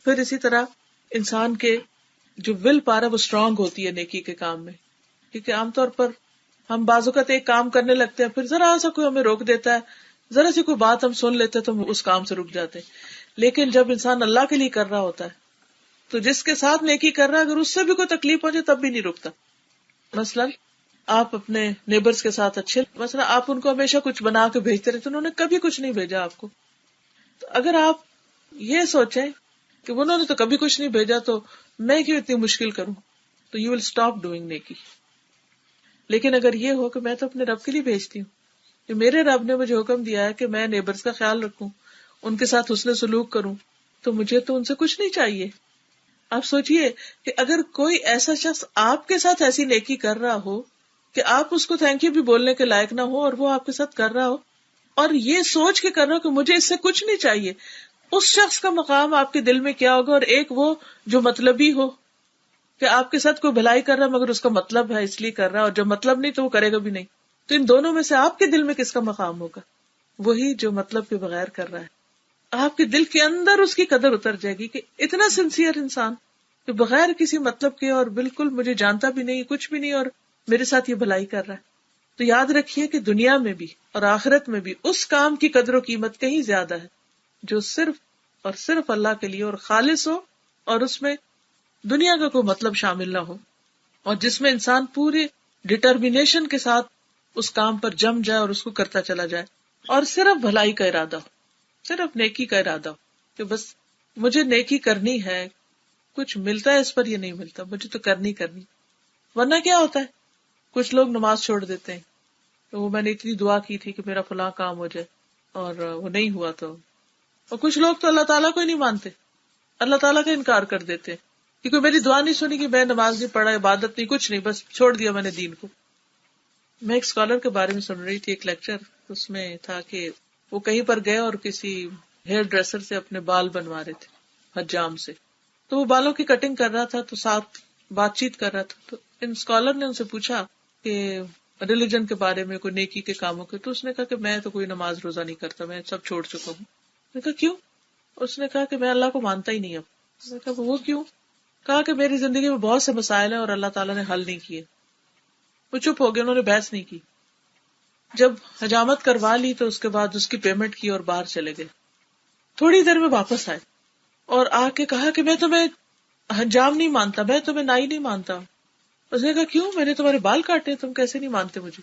پھر اسی طرح انسان کے جو ول پاور ہے وہ اسٹرانگ ہوتی ہے نیکی کے کام میں، کیونکہ عام طور پر ہم بعض اوقات ایک کام کرنے لگتے ہیں، پھر ذرا سا کوئی ہمیں روک دیتا ہے، ذرا سی کوئی بات ہم سن لیتے ہیں تو ہم اس کام سے رک جاتے ہیں. لیکن جب انسان اللہ کے لیے کر رہا ہوتا ہے تو جس کے ساتھ نیکی کر رہا ہے اگر اس سے بھی کوئی تکلیف ہو جائے تب بھی نہیں رکتا. مثلا آپ اپنے نیبرز کے ساتھ اچھے، مثلا آپ ان کو ہمیشہ کچھ بنا کے بھیجتے رہتے، انہوں نے کبھی کچھ نہیں بھیجا آپ کو، تو اگر آپ یہ سوچیں کہ انہوں نے تو کبھی کچھ نہیں بھیجا تو میں کیوں اتنی مشکل کروں، تو یو ول اسٹاپ ڈوئنگ نیکی. لیکن اگر یہ ہو کہ میں تو اپنے رب کے لیے بھیجتی ہوں، کہ میرے رب نے مجھے حکم دیا ہے کہ میں نیبرز کا خیال رکھوں، ان کے ساتھ حسن سلوک کروں، تو مجھے تو ان سے کچھ نہیں چاہیے. آپ سوچئے کہ اگر کوئی ایسا شخص آپ کے ساتھ ایسی نیکی کر رہا ہو کہ آپ اس کو تھینک یو بھی بولنے کے لائق نہ ہو، اور وہ آپ کے ساتھ کر رہا ہو اور یہ سوچ کے کر رہا ہو کہ مجھے اس سے کچھ نہیں چاہیے، اس شخص کا مقام آپ کے دل میں کیا ہوگا؟ اور ایک وہ جو مطلبی ہو کہ آپ کے ساتھ کوئی بھلائی کر رہا ہے مگر اس کا مطلب ہے اس لیے کر رہا ہے، اور جو مطلب نہیں تو وہ کرے گا بھی نہیں. تو ان دونوں میں سے آپ کے دل میں کس کا مقام ہوگا؟ وہی جو مطلب کے بغیر کر رہا ہے. آپ کے دل کے اندر اس کی قدر اتر جائے گی کہ اتنا سنسیئر انسان کہ بغیر کسی مطلب کے اور بالکل مجھے جانتا بھی نہیں، کچھ بھی نہیں، اور میرے ساتھ یہ بھلائی کر رہا ہے. تو یاد رکھیے کہ دنیا میں بھی اور آخرت میں بھی اس کام کی قدر و قیمت کہیں زیادہ ہے جو صرف اور صرف اللہ کے لیے اور خالص ہو، اور اس میں دنیا کا کوئی مطلب شامل نہ ہو، اور جس میں انسان پوری ڈٹرمینیشن کے ساتھ اس کام پر جم جائے اور اس کو کرتا چلا جائے، اور صرف بھلائی کا ارادہ ہو، صرف نیکی کا ارادہ ہو کہ بس مجھے نیکی کرنی ہے، کچھ ملتا ہے اس پر یہ نہیں ملتا، مجھے تو کرنی. ورنہ کیا ہوتا ہے، کچھ لوگ نماز چھوڑ دیتے ہیں، تو وہ میں نے اتنی دعا کی تھی کہ میرا فلاں کام ہو جائے اور وہ نہیں ہوا. تو اور کچھ لوگ تو اللہ تعالیٰ کو ہی نہیں مانتے، اللہ تعالیٰ کا انکار کر دیتے کیونکہ میری دعا نہیں سنی، کہ میں نماز نہیں پڑھا، عبادت نہیں، کچھ نہیں، بس چھوڑ دیا میں نے دین کو. میں ایک اسکالر کے بارے میں سن رہی تھی، ایک لیکچر، اس میں تھا کہ وہ کہیں پر گئے اور کسی ہیئر ڈریسر سے اپنے بال بنوا رہے تھے، حجام سے. تو وہ بالوں کی کٹنگ کر رہا تھا تو ساتھ بات چیت کر رہا تھا. تو ان اسکالر نے ان سے پوچھا کہ ریلیجن کے بارے میں، کوئی نیکی کے کاموں کے، تو اس نے کہا کہ میں تو کوئی نماز روزہ نہیں کرتا، میں سب چھوڑ چکا ہوں. میں نے کہا کیوں؟ اس نے کہا کہ میں اللہ کو مانتا ہی نہیں اب. میں نے کہا وہ کیوں؟ کہا کہ میری زندگی میں بہت سے مسائل ہیں اور اللہ تعالیٰ نے حل نہیں کیے. وہ چپ ہو گئے، انہوں نے بحث نہیں کی. جب حجامت کروا لی تو اس کے بعد اس کی پیمنٹ کی اور باہر چلے گئے. تھوڑی دیر میں واپس آئے اور آ کے کہا کہ میں تمہیں حجام نہیں مانتا، میں تمہیں نائی نہیں مانتا. اس نے کہا کیوں؟ میں نے تمہارے بال کاٹے، تم کیسے نہیں مانتے مجھے؟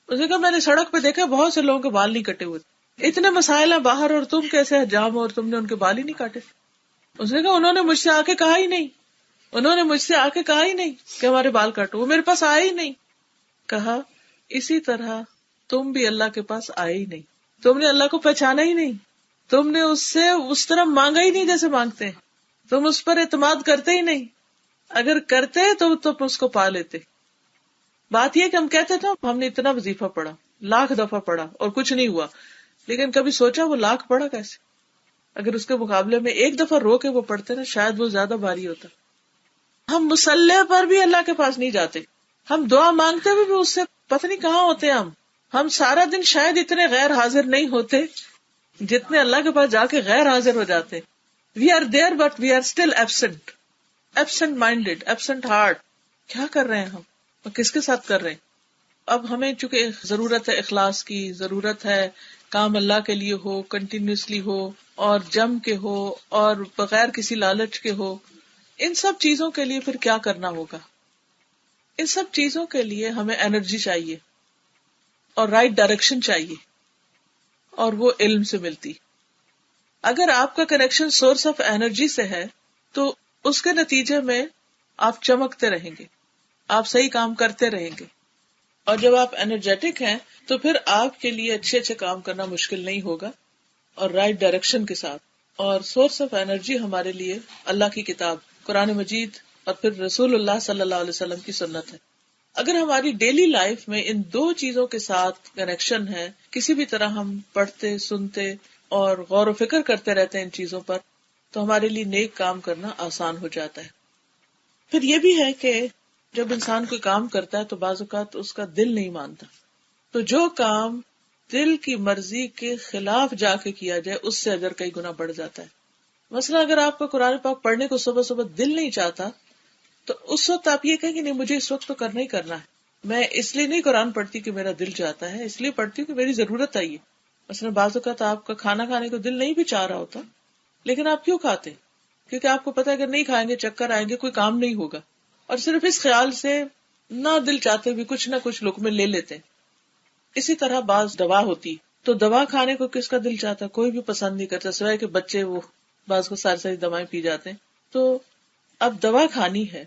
اس نے کہا میں نے سڑک پہ دیکھا بہت سے لوگوں کے بال نہیں کٹے ہوئے، اتنے مسائل ہیں باہر اور تم کیسے حجام ہو اور تم نے ان کے بال ہی نہیں کاٹے. اس نے کہا انہوں نے مجھ سے آ کے کہا ہی نہیں، انہوں نے مجھ سے آ کے کہا ہی نہیں کہ ہمارے بال کاٹو، وہ میرے پاس آئے ہی نہیں. کہا اسی طرح تم بھی اللہ کے پاس آئے ہی نہیں، تم نے اللہ کو پہچانا ہی نہیں، تم نے اس سے اس طرح مانگا ہی نہیں جیسے مانگتے ہیں، تم اس پر اعتماد کرتے ہی نہیں. اگر کرتے تو تم اس کو پا لیتے. بات یہ کہ ہم کہتے تھے ہم نے اتنا وظیفہ پڑھا، 1,00,000 دفعہ پڑھا اور کچھ نہیں ہوا، لیکن کبھی سوچا وہ 1,00,000 پڑھا کیسے؟ اگر اس کے مقابلے میں ایک دفعہ رو کے وہ پڑھتے نا، شاید وہ زیادہ بھاری ہوتا. ہم مصلح پر بھی اللہ کے پاس نہیں جاتے، ہم دعا مانگتے ہوئے بھی اس سے پتہ نہیں کہاں ہوتے ہیں. ہم سارا دن شاید اتنے غیر حاضر نہیں ہوتے جتنے اللہ کے پاس جا کے غیر حاضر ہو جاتے. We are there but we are still absent, absent minded, absent heart. کیا کر رہے ہیں ہم اور کس کے ساتھ کر رہے ہیں؟ اب ہمیں چونکہ ضرورت ہے اخلاص کی، ضرورت ہے کام اللہ کے لیے ہو، کنٹینیوسلی ہو اور جم کے ہو اور بغیر کسی لالچ کے ہو. ان سب چیزوں کے لیے پھر کیا کرنا ہوگا؟ ان سب چیزوں کے لیے ہمیں انرجی چاہیے اور رائٹ ڈائریکشن چاہیے، اور وہ علم سے ملتی. اگر آپ کا کنیکشن سورس آف انرجی سے ہے تو اس کے نتیجے میں آپ چمکتے رہیں گے، آپ صحیح کام کرتے رہیں گے، اور جب آپ انرجیٹک ہیں تو پھر آپ کے لیے اچھے اچھے کام کرنا مشکل نہیں ہوگا، اور رائٹ ڈائریکشن کے ساتھ. اور سورس آف انرجی ہمارے لیے اللہ کی کتاب قرآن مجید اور پھر رسول اللہ صلی اللہ علیہ وسلم کی سنت ہے. اگر ہماری ڈیلی لائف میں ان دو چیزوں کے ساتھ کنیکشن ہے، کسی بھی طرح ہم پڑھتے سنتے اور غور و فکر کرتے رہتے ہیں ان چیزوں پر، تو ہمارے لیے نیک کام کرنا آسان ہو جاتا ہے. پھر یہ بھی ہے کہ جب انسان کوئی کام کرتا ہے تو بعض اوقات اس کا دل نہیں مانتا، تو جو کام دل کی مرضی کے خلاف جا کے کیا جائے اس سے اجر کئی گنا بڑھ جاتا ہے. مثلا اگر آپ کا قرآن پاک پڑھنے کو صبح صبح دل نہیں چاہتا تو اس وقت آپ یہ کہیں کہ نہیں مجھے اس وقت تو کرنا ہی کرنا ہے، میں اس لیے نہیں قرآن پڑھتی کہ میرا دل چاہتا ہے، اس لیے پڑھتی ہوں کہ میری ضرورت آئی ہے. مثلا بعض اوقات آپ کا کھانا کھانے کو دل نہیں بھی چاہ رہا ہوتا، لیکن آپ کیوں کھاتے؟ کیونکہ آپ کو پتا ہے اگر نہیں کھائیں گے چکر آئیں گے، کوئی کام نہیں ہوگا، اور صرف اس خیال سے نہ دل چاہتے بھی کچھ نہ کچھ لقمے لے لیتے ہیں. اسی طرح بعض دوا ہوتی تو دوا کھانے کو کس کا دل چاہتا ہے؟ کوئی بھی پسند نہیں کرتا سوائے کہ بچے، وہ بعض کو ساری ساری دوائیں پی جاتے ہیں. تو اب دوا کھانی ہے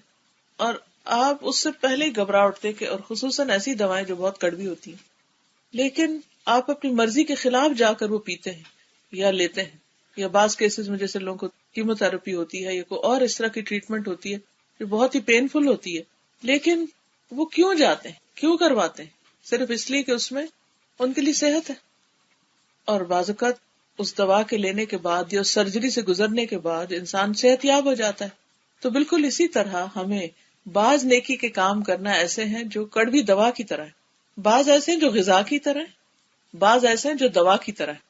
اور آپ اس سے پہلے ہی گھبرا اٹھتے کہ، اور خصوصاً ایسی دوائیں جو بہت کڑوی ہوتی ہیں، لیکن آپ اپنی مرضی کے خلاف جا کر وہ پیتے ہیں یا لیتے ہیں. یا بعض کیسز میں جیسے لوگوں کو کیمو تھراپی ہوتی ہے یا کوئی اور اس طرح کی ٹریٹمنٹ ہوتی ہے جو بہت ہی پینفل ہوتی ہے، لیکن وہ کیوں جاتے ہیں، کیوں کرواتے ہیں؟ صرف اس لیے کہ اس میں ان کے لیے صحت ہے. اور بعض اوقات اس دوا کے لینے کے بعد یا اس سرجری سے گزرنے کے بعد انسان صحت یاب ہو جاتا ہے. تو بالکل اسی طرح ہمیں بعض نیکی کے کام کرنا ایسے ہیں جو کڑوی دوا کی طرح ہے، بعض ایسے ہیں جو غذا کی طرح ہے، بعض ایسے ہیں جو دوا کی طرح ہے.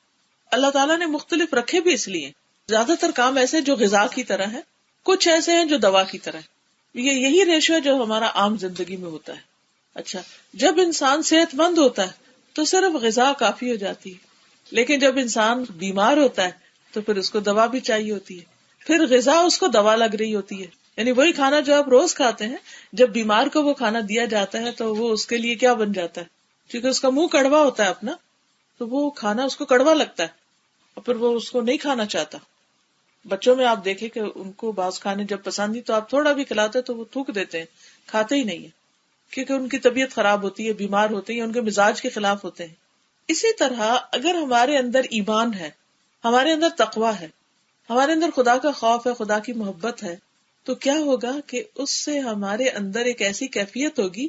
اللہ تعالیٰ نے مختلف رکھے بھی اس لیے. زیادہ تر کام ایسے ہیں جو غذا کی طرح ہے، کچھ ایسے ہیں جو دوا کی طرح ہے. یہی ریشو ہے جو ہمارا عام زندگی میں ہوتا ہے. اچھا، جب انسان صحت مند ہوتا ہے تو صرف غذا کافی ہو جاتی ہے، لیکن جب انسان بیمار ہوتا ہے تو پھر اس کو دوا بھی چاہیے ہوتی ہے، پھر غذا اس کو دوا لگ رہی ہوتی ہے. یعنی وہی کھانا جو آپ روز کھاتے ہیں، جب بیمار کو وہ کھانا دیا جاتا ہے تو وہ اس کے لیے کیا بن جاتا ہے؟ کیونکہ اس کا منہ کڑوا ہوتا ہے اپنا، تو وہ کھانا اس کو کڑوا لگتا ہے اور پھر وہ اس کو نہیں کھانا چاہتا. بچوں میں آپ دیکھیں کہ ان کو بعض کھانے جب پسند نہیں تو آپ تھوڑا بھی کھلاتے تو وہ تھوک دیتے ہیں، کھاتے ہی نہیں ہیں، کیونکہ ان کی طبیعت خراب ہوتی ہے، بیمار ہوتے ہیں، ان کے مزاج کے خلاف ہوتے ہیں. اسی طرح اگر ہمارے اندر ایمان ہے، ہمارے اندر تقویٰ ہے، ہمارے اندر خدا کا خوف ہے، خدا کی محبت ہے، تو کیا ہوگا کہ اس سے ہمارے اندر ایک ایسی کیفیت ہوگی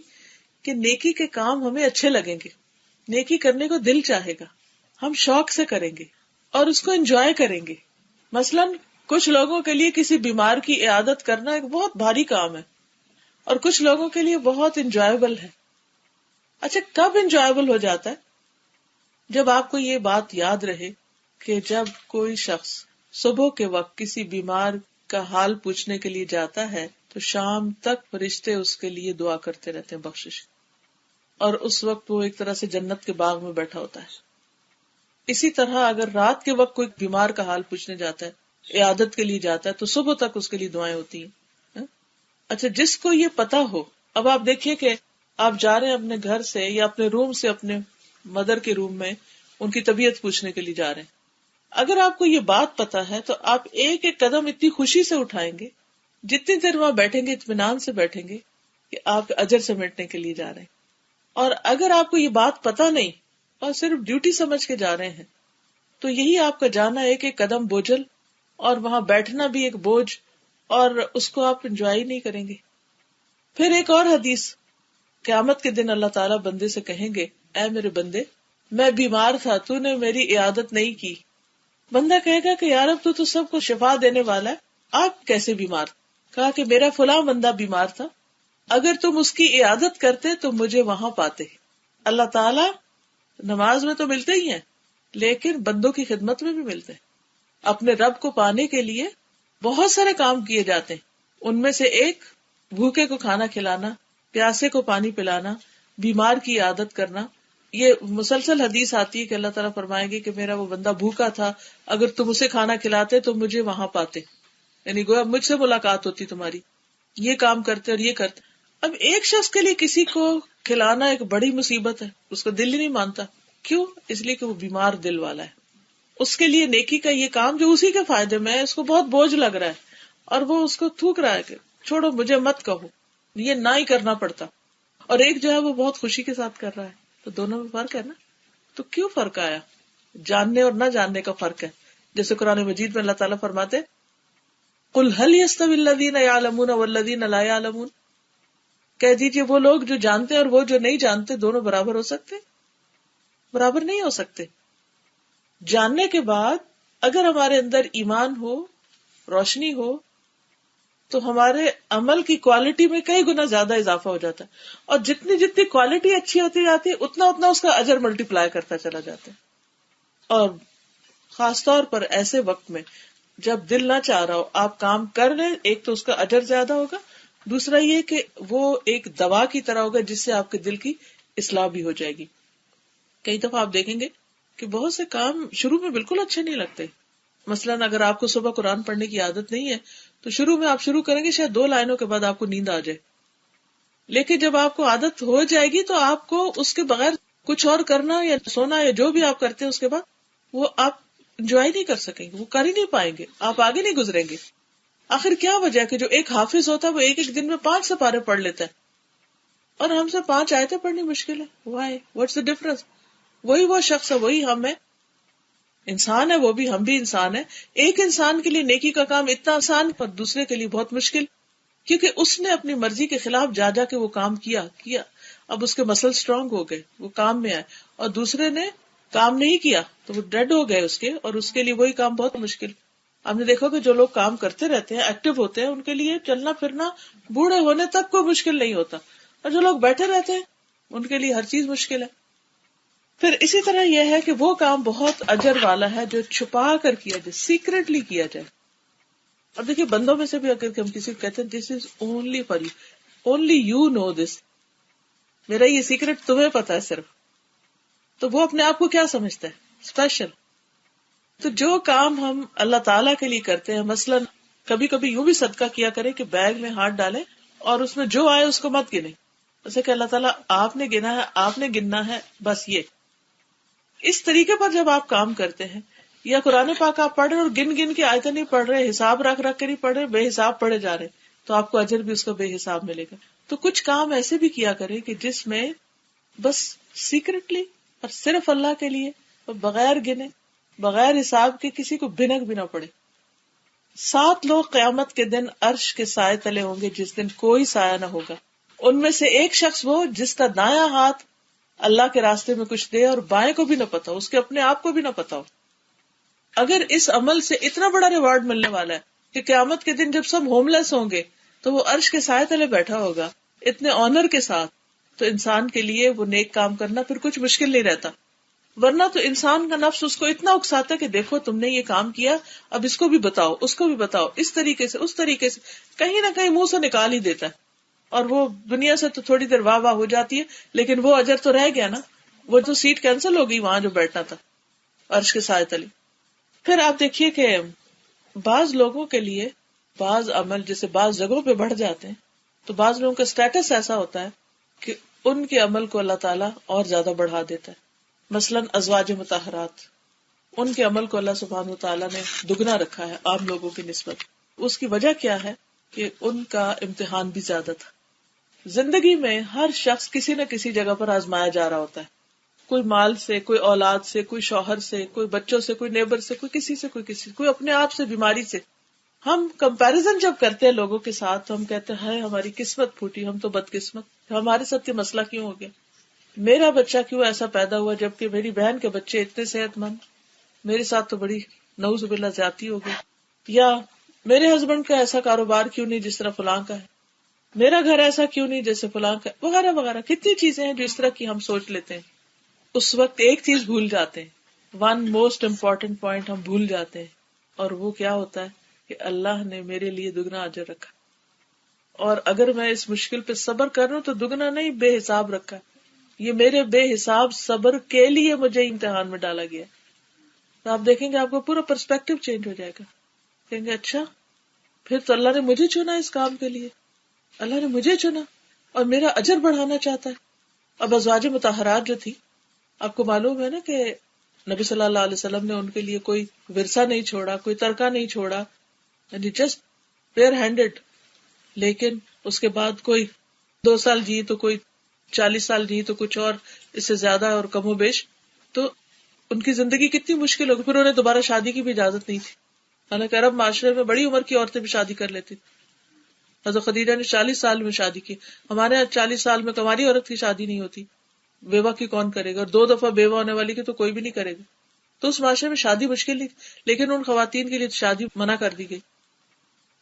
کہ نیکی کے کام ہمیں اچھے لگیں گے، نیکی کرنے کو دل چاہے گا، ہم شوق سے کریں گے اور اس کو انجوائے کریں گے. مثلاً کچھ لوگوں کے لیے کسی بیمار کی عیادت کرنا ایک بہت بھاری کام ہے اور کچھ لوگوں کے لیے بہت انجوائبل ہے. اچھا، کب انجوائبل ہو جاتا ہے؟ جب آپ کو یہ بات یاد رہے کہ جب کوئی شخص صبح کے وقت کسی بیمار کا حال پوچھنے کے لیے جاتا ہے تو شام تک فرشتے اس کے لیے دعا کرتے رہتے ہیں بخشش، اور اس وقت وہ ایک طرح سے جنت کے باغ میں بیٹھا ہوتا ہے. اسی طرح اگر رات کے وقت کوئی بیمار کا حال پوچھنے جاتا ہے، عیادت کے لیے جاتا ہے، تو صبح تک اس کے لیے دعائیں ہوتی ہیں. اچھا، جس کو یہ پتا ہو، اب آپ دیکھیے کہ آپ جا رہے ہیں اپنے گھر سے یا اپنے روم سے اپنے مدر کے روم میں ان کی طبیعت پوچھنے کے لیے جا رہے ہیں، اگر آپ کو یہ بات پتا ہے تو آپ ایک ایک قدم اتنی خوشی سے اٹھائیں گے، جتنی دیر وہاں بیٹھیں گے اطمینان سے بیٹھیں گے کہ آپ اجر سمیٹنے کے لیے جا رہے ہیں. اور اگر آپ کو یہ بات پتا نہیں اور صرف ڈیوٹی سمجھ کے جا رہے ہیں تو یہی آپ کا جانا ایک ایک قدم بوجھل اور وہاں بیٹھنا بھی ایک بوجھ، اور اس کو آپ انجوائے نہیں کریں گے. پھر ایک اور حدیث، قیامت کے دن اللہ تعالیٰ بندے سے کہیں گے، اے میرے بندے، میں بیمار تھا، تو نے میری عیادت نہیں کی. بندہ کہے گا کہ یار اب تو سب کو شفا دینے والا ہے، آپ کیسے بیمار؟ کہا کہ میرا فلاں بندہ بیمار تھا، اگر تم اس کی عیادت کرتے تو مجھے وہاں پاتے. اللہ تعالیٰ نماز میں تو ملتے ہی ہیں لیکن بندوں کی خدمت میں بھی ملتے ہیں. اپنے رب کو پانے کے لیے بہت سارے کام کیے جاتے ہیں، ان میں سے ایک بھوکے کو کھانا کھلانا، پیاسے کو پانی پلانا، بیمار کی عیادت کرنا. یہ مسلسل حدیث آتی ہے کہ اللہ تعالیٰ فرمائیں گے کہ میرا وہ بندہ بھوکا تھا، اگر تم اسے کھانا کھلاتے تو مجھے وہاں پاتے، یعنی گویا مجھ سے ملاقات ہوتی تمہاری، یہ کام کرتے اور یہ کرتے. اب ایک شخص کے لیے کسی کو کھلانا ایک بڑی مصیبت ہے، اس کا دل ہی نہیں مانتا. کیوں؟ اس لیے کہ وہ بیمار دل والا ہے. اس کے لیے نیکی کا یہ کام جو اسی کے فائدے میں ہے، اس کو بہت بوجھ لگ رہا ہے اور وہ اس کو تھوک رہا ہے کہ چھوڑو مجھے مت کہو، یہ نہ ہی کرنا پڑتا. اور ایک جو ہے وہ بہت خوشی کے ساتھ کر رہا ہے. تو دونوں میں فرق ہے نا. تو کیوں فرق آیا؟ جاننے اور نہ جاننے کا فرق ہے. جیسے قرآن مجید میں اللہ تعالیٰ فرماتے، قُلْ هَلْ يَسْتَوِي الَّذِينَ يَعْلَمُونَ وَالَّذِينَ لَا يَعْلَمُونَ، کہہ دیجئے وہ لوگ جو جانتے اور وہ جو نہیں جانتے دونوں برابر ہو سکتے؟ برابر نہیں ہو سکتے. جاننے کے بعد اگر ہمارے اندر ایمان ہو، روشنی ہو، تو ہمارے عمل کی کوالٹی میں کئی گنا زیادہ اضافہ ہو جاتا ہے، اور جتنی جتنی کوالٹی اچھی ہوتی جاتی ہے اتنا اتنا اس کا اجر ملٹی پلائی کرتا چلا جاتا ہے. اور خاص طور پر ایسے وقت میں جب دل نہ چاہ رہا ہو آپ کام کر رہے، ایک تو اس کا اجر زیادہ ہوگا، دوسرا یہ کہ وہ ایک دوا کی طرح ہوگا جس سے آپ کے دل کی اصلاح بھی ہو جائے گی. کئی دفعہ آپ دیکھیں گے کہ بہت سے کام شروع میں بالکل اچھے نہیں لگتے. مثلاً اگر آپ کو صبح قرآن پڑھنے کی عادت نہیں ہے تو شروع میں آپ شروع کریں گے، شاید 2 لائنوں کے بعد آپ کو نیند آ جائے، لیکن جب آپ کو عادت ہو جائے گی تو آپ کو اس کے بغیر کچھ اور کرنا یا سونا یا جو بھی آپ کرتے ہیں اس کے بعد وہ آپ انجوائے نہیں کر سکیں گے، وہ کر ہی نہیں پائیں گے، آپ آگے نہیں گزریں گے. آخر کیا وجہ ہے کہ جو ایک حافظ ہوتا ہے وہ ایک دن میں 5 سپارے پڑھ لیتا ہے اور ہم سے 5 آیتیں پڑھنی مشکل ہے. وائی؟ What's the difference? وہی وہ شخص ہے، وہی ہم ہے، انسان ہے وہ بھی، ہم بھی انسان ہے. ایک انسان کے لیے نیکی کا کام اتنا آسان اور دوسرے کے لیے بہت مشکل، کیونکہ اس نے اپنی مرضی کے خلاف جا کے وہ کام کیا. اب اس کے مسل سٹرونگ ہو گئے، وہ کام میں آئے، اور دوسرے نے کام نہیں کیا تو وہ ڈیڈ ہو گئے اس کے، اور اس کے لیے وہی کام بہت مشکل. آپ نے دیکھا کہ جو لوگ کام کرتے رہتے ہیں، ایکٹیو ہوتے ہیں، ان کے لیے چلنا پھرنا بوڑھے ہونے تک کوئی مشکل نہیں ہوتا، اور جو لوگ بیٹھے رہتے ہیں ان کے لیے ہر چیز مشکل ہے. پھر اسی طرح یہ ہے کہ وہ کام بہت اجر والا ہے جو چھپا کر کیا جائے، سیکریٹلی کیا جائے. اب دیکھیے بندوں میں سے بھی اگر ہم کسی کو کہتے ہیں this is only for you, only you know this, میرا یہ سیکریٹ تمہیں پتا ہے صرف، تو وہ اپنے آپ کو کیا سمجھتا ہے؟ اسپیشل. تو جو کام ہم اللہ تعالیٰ کے لیے کرتے ہیں، مثلاً کبھی کبھی یوں بھی صدقہ کیا کرے کہ بیگ میں ہاتھ ڈالیں اور اس میں جو آئے اس کو مت گنے، جیسے کہ اللہ تعالیٰ آپ نے گنا ہے، آپ نے گننا ہے، بس یہ. اس طریقے پر جب آپ کام کرتے ہیں، یا قرآن پاک آپ پڑھ رہے اور گن گن کے آیتیں نہیں پڑھ رہے، حساب رکھ رکھ کے نہیں پڑھ رہے، بے حساب پڑھے جا رہے، تو آپ کو اجر بھی اس کا بے حساب ملے گا. تو کچھ کام ایسے بھی کیا کریں کہ جس میں بس سیکرٹلی اور صرف اللہ کے لیے اور بغیر گنے بغیر حساب کے کسی کو بھنک بھی نہ پڑے. 7 لوگ قیامت کے دن عرش کے سائے تلے ہوں گے جس دن کوئی سایہ نہ ہوگا. ان میں سے ایک شخص وہ جس کا دایاں ہاتھ اللہ کے راستے میں کچھ دے اور بائیں کو بھی نہ پتا ہو، اس کے اپنے آپ کو بھی نہ پتا ہو. اگر اس عمل سے اتنا بڑا ریوارڈ ملنے والا ہے کہ قیامت کے دن جب سب ہوم لیس ہوں گے تو وہ عرش کے سائے تلے بیٹھا ہوگا اتنے آنر کے ساتھ، تو انسان کے لیے وہ نیک کام کرنا پھر کچھ مشکل نہیں رہتا. ورنہ تو انسان کا نفس اس کو اتنا اکساتا ہے کہ دیکھو تم نے یہ کام کیا، اب اس کو بھی بتاؤ، اس کو بھی بتاؤ، اس طریقے سے اس طریقے سے، کہیں نہ کہیں منہ سے نکال ہی دیتا ہے. اور وہ دنیا سے تو تھوڑی دیر واہ واہ ہو جاتی ہے، لیکن وہ اجر تو رہ گیا نا، وہ تو سیٹ کینسل ہو گئی وہاں جو بیٹھنا تھا عرش کے سائے تلے. پھر آپ دیکھیے کہ بعض لوگوں کے لیے بعض عمل جیسے بعض جگہوں پہ بڑھ جاتے ہیں، تو بعض لوگوں کا سٹیٹس ایسا ہوتا ہے کہ ان کے عمل کو اللہ تعالیٰ اور زیادہ بڑھا دیتا ہے. مثلاً ازواج مطہرات، ان کے عمل کو اللہ سبحانہ وتعالیٰ نے دگنا رکھا ہے عام لوگوں کی نسبت. اس کی وجہ کیا ہے کہ ان کا امتحان بھی زیادہ تھا. زندگی میں ہر شخص کسی نہ کسی جگہ پر آزمایا جا رہا ہوتا ہے، کوئی مال سے، کوئی اولاد سے، کوئی شوہر سے، کوئی بچوں سے، کوئی نیبر سے، کوئی کسی سے، کوئی اپنے آپ سے، بیماری سے. ہم کمپیریزن جب کرتے ہیں لوگوں کے ساتھ تو ہم کہتے ہیں ہماری قسمت پھوٹی، ہم تو بدقسمت، ہمارے ساتھ یہ مسئلہ کیوں ہو گیا، میرا بچہ کیوں ایسا پیدا ہوا جبکہ میری بہن کے بچے اتنے صحت مند، میرے ساتھ تو بڑی نعوذ باللہ زیادتی ہو گئی. یا میرے ہسبینڈ کا ایسا کاروبار کیوں نہیں جس طرح فلاں کا ہے، میرا گھر ایسا کیوں نہیں جیسے فلاں کا، وغیرہ وغیرہ. کتنی چیزیں ہیں جو اس طرح کی ہم سوچ لیتے ہیں. اس وقت ایک چیز بھول جاتے ہیں، ون موسٹ امپورٹنٹ پوائنٹ ہم بھول جاتے ہیں، اور وہ کیا ہوتا ہے کہ اللہ نے میرے لیے دگنا اجر رکھا، اور اگر میں اس مشکل پہ صبر کر رہا ہوں تو دگنا نہیں بے حساب رکھا. یہ میرے بے حساب صبر کے لیے مجھے امتحان میں ڈالا گیا. تو آپ دیکھیں گے آپ کو پورا پرسپیکٹو چینج ہو جائے گا. کہیں گے اچھا پھر تو اللہ نے مجھے چنا اس کام کے لیے، اللہ نے مجھے چنا اور میرا اجر بڑھانا چاہتا ہے. اب ازواج مطہرات جو تھی، آپ کو معلوم ہے نا کہ نبی صلی اللہ علیہ وسلم نے ان کے لیے کوئی ورثہ نہیں چھوڑا، کوئی ترکہ نہیں چھوڑا، یعنی جسٹ بیئر ہینڈڈ. لیکن اس کے بعد کوئی 2 سال جی تو کوئی 40 سال جی تو کچھ اور اس سے زیادہ اور کم و بیش. تو ان کی زندگی کتنی مشکل ہوگی. پھر انہیں دوبارہ شادی کی بھی اجازت نہیں تھی، حالانکہ عرب معاشرے میں بڑی عمر کی عورتیں بھی شادی کر لیتی. حضرت خدیجہ نے 40 سال میں شادی کی، ہمارے یہاں 40 سال میں کماری عورت کی شادی نہیں ہوتی، بیوہ کی کون کرے گا، اور 2 دفعہ بیوہ ہونے والی کی تو کوئی بھی نہیں کرے گا. تو اس معاشرے میں شادی مشکل نہیں تھی، لیکن ان خواتین کے لیے شادی منع کر دی گئی.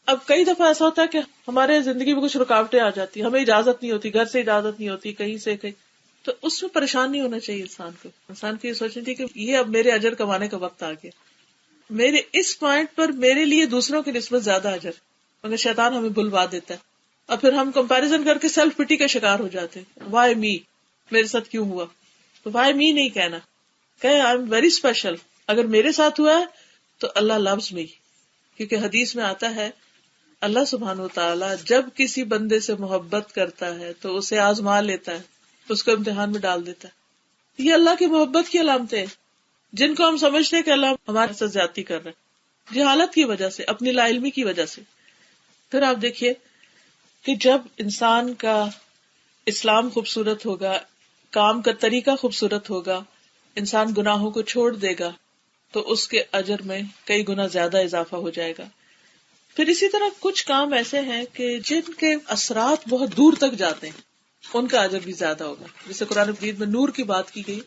اب کئی دفعہ ایسا ہوتا ہے کہ ہمارے زندگی میں کچھ رکاوٹیں آ جاتی، ہمیں اجازت نہیں ہوتی، گھر سے اجازت نہیں ہوتی، کہیں سے کہیں، تو اس میں پریشان نہیں ہونا چاہیے انسان کو. انسان کو یہ سوچنا چاہیے کہ یہ اب میرے اجر کمانے کا وقت آ گیا. میرے اس پوائنٹ پر میرے لیے دوسروں کی نسبت زیادہ اجر، مگر شیطان ہمیں بلوا دیتا ہے اور پھر ہم کمپیریزن کر کے سیلف پٹی کا شکار ہو جاتے ہیں. وائی می، میرے ساتھ کیوں ہوا؟ تو وائی می نہیں کہنا، کہ آئی ایم ویری اسپیشل. اگر میرے ساتھ ہوا ہے تو اللہ لوز می، کیونکہ حدیث میں آتا ہے اللہ سبحانہ وتعالی جب کسی بندے سے محبت کرتا ہے تو اسے آزما لیتا ہے، اس کو امتحان میں ڈال دیتا ہے. یہ اللہ کی محبت کی علامتیں ہیں جن کو ہم سمجھتے ہیں کہ اللہ ہمارے ساتھ زیادتی کر رہا ہے، جہالت کی وجہ سے، اپنی لا علمی کی وجہ سے. پھر آپ دیکھیے کہ جب انسان کا اسلام خوبصورت ہوگا، کام کا طریقہ خوبصورت ہوگا، انسان گناہوں کو چھوڑ دے گا تو اس کے اجر میں کئی گنا زیادہ اضافہ ہو جائے گا. پھر اسی طرح کچھ کام ایسے ہیں کہ جن کے اثرات بہت دور تک جاتے ہیں، ان کا اجر بھی زیادہ ہوگا. جیسے قرآن مجید میں نور کی بات کی گئی،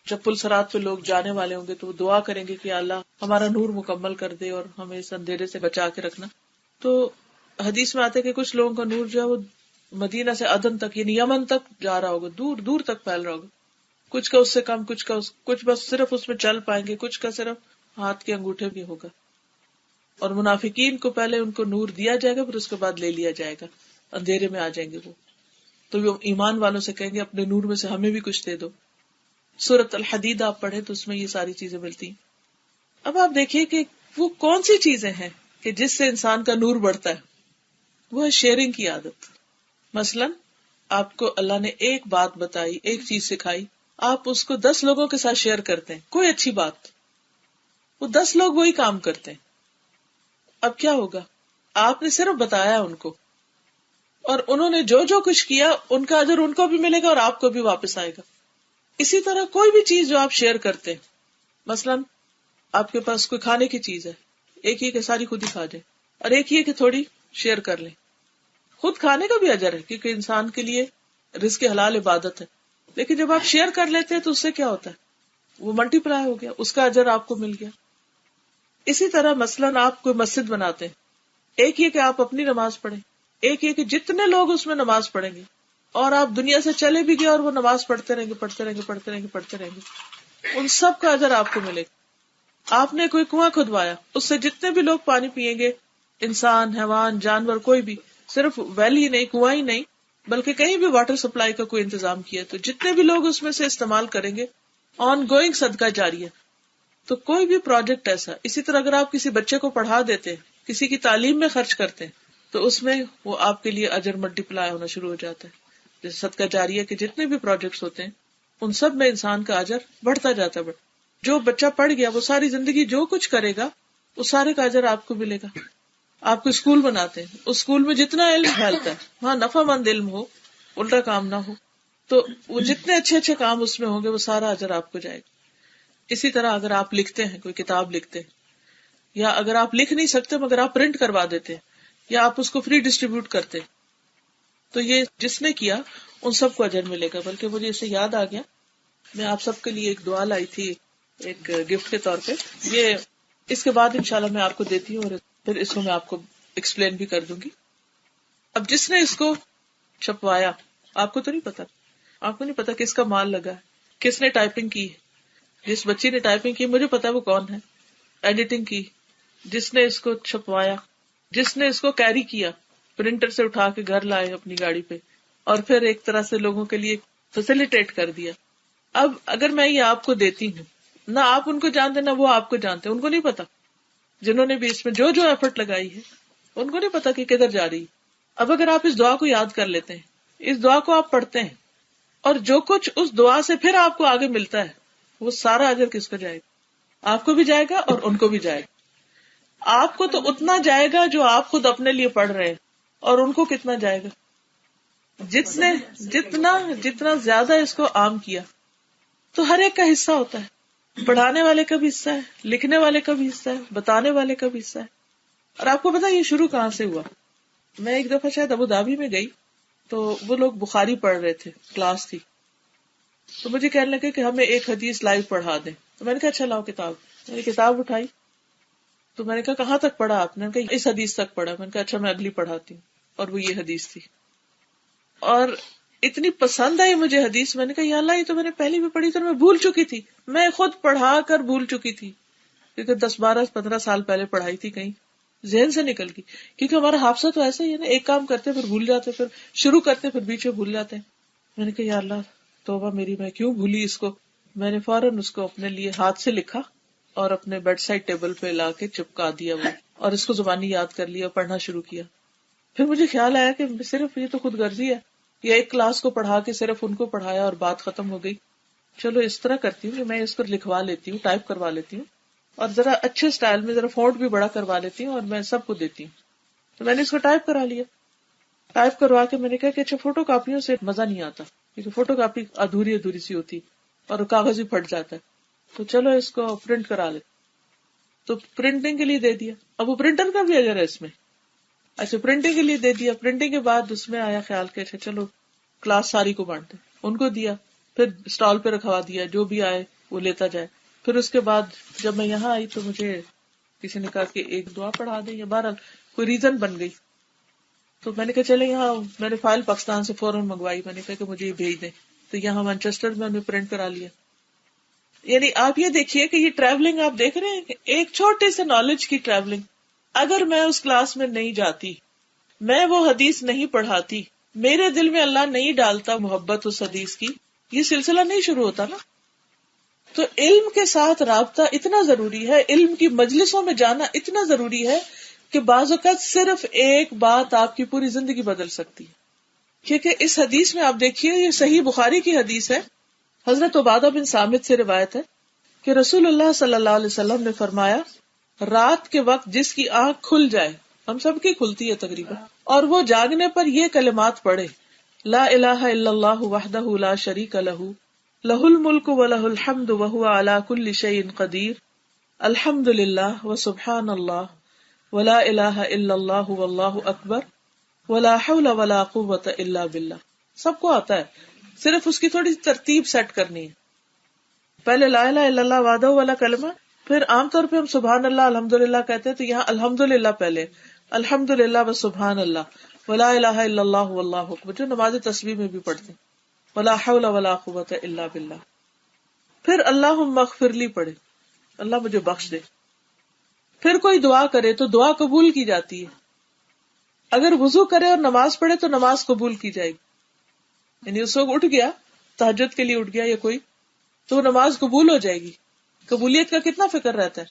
جب پل صراط پہ لوگ جانے والے ہوں گے تو وہ دعا کریں گے کہ اللہ ہمارا نور مکمل کر دے اور ہمیں اس اندھیرے سے بچا کے رکھنا. تو حدیث میں آتے کہ کچھ لوگوں کا نور جو ہے وہ مدینہ سے عدن تک یعنی یمن تک جا رہا ہوگا، دور دور تک پھیل رہا ہوگا. کچھ کا اس سے کم، کچھ بس صرف اس میں چل پائیں گے، کچھ کا صرف ہاتھ کے انگوٹھے بھی ہوگا. اور منافقین کو پہلے ان کو نور دیا جائے گا، پھر اس کے بعد لے لیا جائے گا، اندھیرے میں آ جائیں گے وہ. تو وہ ایمان والوں سے کہیں گے اپنے نور میں سے ہمیں بھی کچھ دے دو. سورۃ الحدید آپ پڑھیں تو اس میں یہ ساری چیزیں ملتی ہیں. اب آپ دیکھیے کہ وہ کون سی چیزیں ہیں کہ جس سے انسان کا نور بڑھتا ہے. وہ ہے شیئرنگ کی عادت. مثلا آپ کو اللہ نے ایک بات بتائی، ایک چیز سکھائی، آپ اس کو 10 لوگوں کے ساتھ شیئر کرتے ہیں، کوئی اچھی بات، وہ 10 لوگ وہی کام کرتے ہیں. اب کیا ہوگا؟ آپ نے صرف بتایا ان کو، اور انہوں نے جو جو کچھ کیا ان کا اجر ان کو بھی ملے گا اور آپ کو بھی واپس آئے گا. اسی طرح کوئی بھی چیز جو آپ شیئر کرتے ہیں، مثلا آپ کے پاس کوئی کھانے کی چیز ہے، ایک ہی کہ ساری خود ہی کھا جائے، اور ایک ہی کہ تھوڑی شیئر کر لیں. خود کھانے کا بھی اجر ہے کیونکہ انسان کے لیے رزق حلال عبادت ہے، لیکن جب آپ شیئر کر لیتے ہیں تو اس سے کیا ہوتا ہے؟ وہ ملٹی پلائی ہو گیا، اس کا اجر آپ کو مل گیا. اسی طرح مثلاً آپ کوئی مسجد بناتے ہیں، ایک یہ کہ آپ اپنی نماز پڑھیں، ایک یہ کہ جتنے لوگ اس میں نماز پڑھیں گے، اور آپ دنیا سے چلے بھی گئے اور وہ نماز پڑھتے رہیں گے، ان سب کا اجر آپ کو ملے گا. آپ نے کوئی کنواں کھدوایا، اس سے جتنے بھی لوگ پانی پیئیں گے، انسان، حیوان، جانور، کوئی بھی، صرف ویلی نہیں، کنواں ہی نہیں بلکہ کہیں بھی واٹر سپلائی کا کوئی انتظام کیا تو جتنے بھی لوگ اس میں سے استعمال کریں گے، آن گوئنگ صدقہ جاریہ. تو کوئی بھی پروجیکٹ ایسا. اسی طرح اگر آپ کسی بچے کو پڑھا دیتے ہیں، کسی کی تعلیم میں خرچ کرتے ہیں، تو اس میں وہ آپ کے لیے اجر ملٹی پلائی ہونا شروع ہو جاتا ہے. جیسے صدقہ جاریہ کے جتنے بھی پروجیکٹس ہوتے ہیں ان سب میں انسان کا اجر بڑھتا جاتا ہے. جو بچہ پڑھ گیا وہ ساری زندگی جو کچھ کرے گا اس سارے کا اجر آپ کو ملے گا. آپ کو اسکول بناتے ہیں، اس اسکول میں جتنا علم پھیلتا ہے، ہاں نفع مند علم ہو، الٹا کام نہ ہو، تو وہ جتنے اچھے اچھے کام اس میں ہوں گے وہ سارا اجر آپ کو جائے گا. اسی طرح اگر آپ لکھتے ہیں، کوئی کتاب لکھتے ہیں، یا اگر آپ لکھ نہیں سکتے مگر آپ پرنٹ کروا دیتے ہیں یا آپ اس کو فری ڈسٹریبیوٹ کرتے ہیں، تو یہ جس نے کیا ان سب کو اجر ملے گا. بلکہ مجھے اسے یاد آ گیا، میں آپ سب کے لیے ایک دعا لائی تھی ایک گفٹ کے طور پہ. یہ اس کے بعد انشاءاللہ میں آپ کو دیتی ہوں اور پھر اس کو میں آپ کو ایکسپلین بھی کر دوں گی. اب جس نے اس کو چھپوایا، آپ کو تو نہیں پتا، آپ کو نہیں پتا کس کا مال لگا ہے، کس نے ٹائپنگ کی. جس بچی نے ٹائپنگ کی مجھے پتا وہ کون ہے، ایڈیٹنگ کی، جس نے اس کو چھپوایا، جس نے اس کو کیری کیا، پرنٹر سے اٹھا کے گھر لائے اپنی گاڑی پہ، اور پھر ایک طرح سے لوگوں کے لیے فیسیلیٹیٹ کر دیا. اب اگر میں یہ آپ کو دیتی ہوں، نہ آپ ان کو جانتے نہ وہ آپ کو جانتے، ان کو نہیں پتا، جنہوں نے بھی اس میں جو جو ایفرٹ لگائی ہے ان کو نہیں پتا کہ کدھر جا رہی. اب اگر آپ اس دعا کو یاد کر لیتے ہیں، اس دعا کو آپ پڑھتے ہیں، اور جو کچھ اس دعا سے پھر آپ کو آگے ملتا ہے وہ سارا اجر کس کو جائے گا؟ آپ کو بھی جائے گا اور ان کو بھی جائے گا. آپ کو تو اتنا جائے گا جو آپ خود اپنے لیے پڑھ رہے ہیں، اور ان کو کتنا جائے گا؟ جتنا زیادہ اس کو عام کیا. تو ہر ایک کا حصہ ہوتا ہے، پڑھانے والے کا بھی حصہ ہے، لکھنے والے کا بھی حصہ ہے، بتانے والے کا بھی حصہ ہے. اور آپ کو پتا یہ شروع کہاں سے ہوا؟ میں ایک دفعہ شاید ابوظہبی میں گئی تو وہ لوگ بخاری پڑھ رہے تھے، کلاس تھی، تو مجھے کہنے لگے کہ ہمیں ایک حدیث لائیو پڑھا دیں. تو میں نے کہا اچھا لاؤ کتاب. میں نے کتاب اٹھائی تو میں نے کہا کہاں تک پڑھا آپ نے؟ کہا اس حدیث تک پڑھا. میں نے کہا اچھا میں اگلی پڑھاتی ہوں، اور وہ یہ حدیث تھی. اور اتنی پسند آئی مجھے حدیث، میں نے کہا یا اللہ یہ تو میں نے پہلے بھی پڑھی تھی اور میں بھول چکی تھی، میں خود پڑھا کر بھول چکی تھی. کیونکہ 10-12-15 سال پہلے پڑھائی تھی، کہیں ذہن سے نکل گئی. کیونکہ ہمارا حافظہ تو ایسا ہی ہے نا، ایک کام کرتے پھر بھول جاتے، پھر شروع کرتے پھر بیچ میں بھول جاتے ہیں. میں نے کہا یا اللہ توبہ میری، میں کیوں بھولی اس کو. میں نے فوراً اس کو اپنے لیے ہاتھ سے لکھا اور اپنے بیڈ سائڈ ٹیبل پہ لا کے چپکا دیا وہ، اور اس کو زبانی یاد کر لیا اور پڑھنا شروع کیا. پھر مجھے خیال آیا کہ صرف یہ تو خود غرضی ہے، یا ایک کلاس کو پڑھا کے صرف ان کو پڑھایا اور بات ختم ہو گئی. چلو اس طرح کرتی ہوں کہ میں اس کو لکھوا لیتی ہوں، ٹائپ کروا لیتی ہوں، اور ذرا اچھے سٹائل میں ذرا فونٹ بھی بڑا کروا لیتی ہوں اور میں سب کو دیتی ہوں. تو میں نے اس کو ٹائپ کرا لیا. ٹائپ کروا کے میں نے کہا کہ اچھا فوٹو کاپیوں سے مزہ نہیں آتا، کیونکہ فوٹو کاپی ادھوری ادھوری سی ہوتی اور کاغذ ہی پھٹ جاتا ہے، تو چلو اس کو پرنٹ کرا لے. تو پرنٹنگ کے لیے دے دیا. اب وہ پرنٹر کا بھی اجر ہے اس میں. اچھا پرنٹنگ کے لیے دے دیا. پرنٹنگ کے بعد اس میں آیا خیال کہ اچھا چلو کلاس ساری کو بانٹتے، ان کو دیا. پھر اسٹال پہ رکھوا دیا، جو بھی آئے وہ لیتا جائے. پھر اس کے بعد جب میں یہاں آئی تو مجھے کسی نے کہا کہ ایک دعا پڑھا دیں، یا بہرحال کوئی ریزن بن گئی. تو میں نے کہا چلے یہاں، میں نے فائل پاکستان سے فوراً منگوائی. میں نے کہا کہ مجھے یہ بھیج دیں، تو یہاں مانچسٹر میں انہیں پرنٹ کرا لیا. یعنی آپ یہ دیکھیے کہ یہ ٹریولنگ آپ دیکھ رہے ہیں کہ ایک چھوٹے سے نالج کی ٹریولنگ. اگر میں اس کلاس میں نہیں جاتی، میں وہ حدیث نہیں پڑھاتی، میرے دل میں اللہ نہیں ڈالتا محبت اس حدیث کی، یہ سلسلہ نہیں شروع ہوتا نا. تو علم کے ساتھ رابطہ اتنا ضروری ہے، علم کی مجلسوں میں جانا اتنا ضروری ہے کہ بعض اوقات صرف ایک بات آپ کی پوری زندگی بدل سکتی ہے. کیونکہ اس حدیث میں آپ دیکھیے، یہ صحیح بخاری کی حدیث ہے، حضرت عبادہ بن صامت سے روایت ہے کہ رسول اللہ صلی اللہ علیہ وسلم نے فرمایا، رات کے وقت جس کی آنکھ کھل جائے، ہم سب کی کھلتی ہے تقریباً، اور وہ جاگنے پر یہ کلمات پڑھے، لا الہ الا اللہ وحدہ لا شریک لہ، لہ الملک ولہ الحمد وہو علی کل شیء قدیر، الحمد للہ وسبحان اللہ ولا الہ الا اللہ واللہ اکبر ولا حول ولا قوۃ الا باللہ. سب کو آتا ہے، صرف اس کی تھوڑی سی ترتیب سیٹ کرنی ہے. پہلے لا الہ الا اللہ وحدہ والا کلمہ، پھر عام طور پہ ہم سبحان اللہ الحمدللہ کہتے ہیں، تو یہاں الحمدللہ پہلے، الحمدللہ و سبحان اللہ ولا الہ الا اللہ واللہ اکبر، جو نماز تسبیح میں بھی پڑھتے ہیں، ولا حول ولا قوۃ الا باللہ. پھر اللہم اغفر لی پڑھے، اللہ مجھے بخش دے. پھر کوئی دعا کرے تو دعا قبول کی جاتی ہے. اگر وضو کرے اور نماز پڑھے تو نماز قبول کی جائے گی. یعنی اس وقت اٹھ گیا، تہجد کے لیے اٹھ گیا یا کوئی، تو نماز قبول ہو جائے گی. قبولیت کا کتنا فکر رہتا ہے.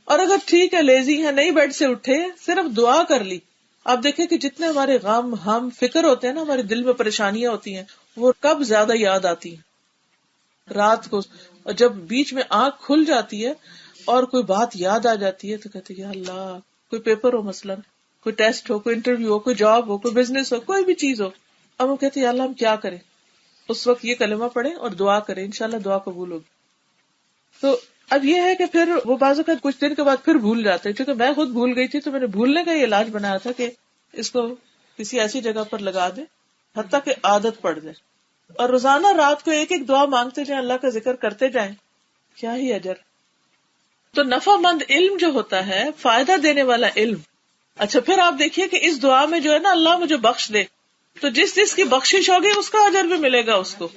اور اگر ٹھیک ہے لیزی ہے، نہیں بیڈ سے اٹھے، صرف دعا کر لی. آپ دیکھیں کہ جتنے ہمارے غم ہم فکر ہوتے ہیں نا، ہمارے دل میں پریشانیاں ہوتی ہیں، وہ کب زیادہ یاد آتی ہیں؟ رات کو. اور جب بیچ میں آنکھ کھل جاتی ہے اور کوئی بات یاد آ جاتی ہے تو کہتے ہیں یا اللہ، کوئی پیپر ہو مثلاً، کوئی ٹیسٹ ہو، کوئی انٹرویو ہو، کوئی جاب ہو، کوئی بزنس ہو، کوئی بھی چیز ہو، اب ہم کہتے ہیں یا اللہ ہم کیا کریں. اس وقت یہ کلمہ پڑھیں اور دعا کریں، انشاءاللہ دعا قبول ہوگی. تو اب یہ ہے کہ پھر وہ بعض اوقات کچھ دن کے بعد پھر بھول جاتے ہیں. کیونکہ میں خود بھول گئی تھی، تو میں نے بھولنے کا یہ علاج بنایا تھا کہ اس کو کسی ایسی جگہ پر لگا دیں حتیٰ کہ عادت پڑ جائے، اور روزانہ رات کو ایک ایک دعا مانگتے جائیں، اللہ کا ذکر کرتے جائیں. کیا ہی اجر. تو نفع مند علم جو ہوتا ہے، فائدہ دینے والا علم. اچھا پھر آپ دیکھیے کہ اس دعا میں جو ہے نا، اللہ مجھے بخش دے، تو جس جس کی بخشش ہوگی اس کا اجر بھی ملے گا اس کو،